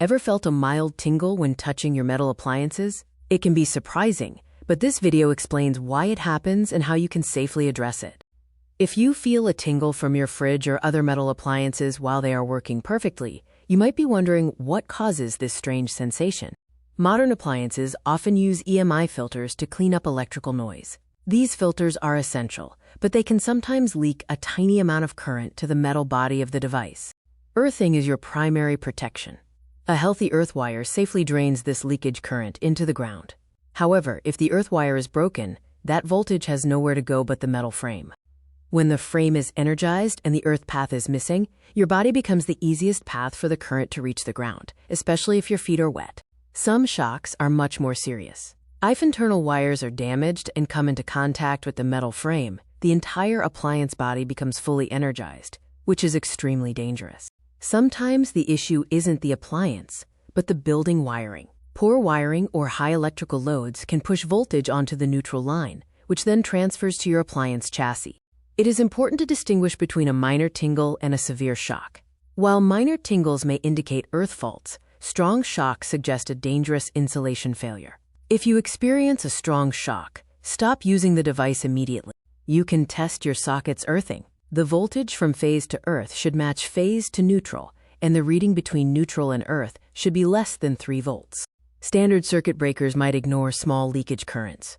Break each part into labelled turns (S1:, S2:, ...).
S1: Ever felt a mild tingle when touching your metal appliances? It can be surprising, but this video explains why it happens and how you can safely address it. If you feel a tingle from your fridge or other metal appliances while they are working perfectly, you might be wondering what causes this strange sensation. Modern appliances often use EMI filters to clean up electrical noise. These filters are essential, but they can sometimes leak a tiny amount of current to the metal body of the device. Earthing is your primary protection. A healthy earth wire safely drains this leakage current into the ground. However, if the earth wire is broken, that voltage has nowhere to go but the metal frame. When the frame is energized and the earth path is missing, your body becomes the easiest path for the current to reach the ground, especially if your feet are wet. Some shocks are much more serious. If internal wires are damaged and come into contact with the metal frame, the entire appliance body becomes fully energized, which is extremely dangerous. Sometimes the issue isn't the appliance, but the building wiring. Poor wiring or high electrical loads can push voltage onto the neutral line, which then transfers to your appliance chassis. It is important to distinguish between a minor tingle and a severe shock. While minor tingles may indicate earth faults, strong shocks suggest a dangerous insulation failure. If you experience a strong shock, stop using the device immediately. You can test your socket's earthing. The voltage from phase to earth should match phase to neutral, and the reading between neutral and earth should be less than 3 volts. Standard circuit breakers might ignore small leakage currents.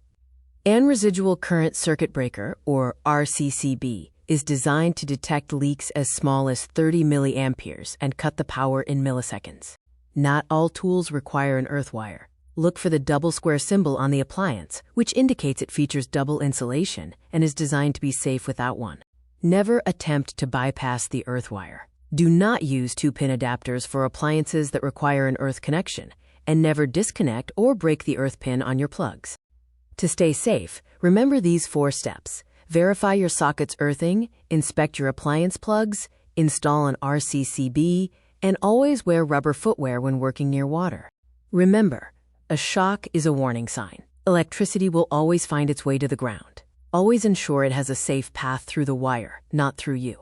S1: An Residual Current Circuit Breaker, or RCCB, is designed to detect leaks as small as 30 milliamperes and cut the power in milliseconds. Not all tools require an earth wire. Look for the double square symbol on the appliance, which indicates it features double insulation and is designed to be safe without one. Never attempt to bypass the earth wire. Do not use 2-pin adapters for appliances that require an earth connection, and never disconnect or break the earth pin on your plugs. To stay safe, remember these 4 steps. Verify your socket's earthing, inspect your appliance plugs, install an RCCB, and always wear rubber footwear when working near water. Remember, a shock is a warning sign. Electricity will always find its way to the ground. Always ensure it has a safe path through the wire, not through you.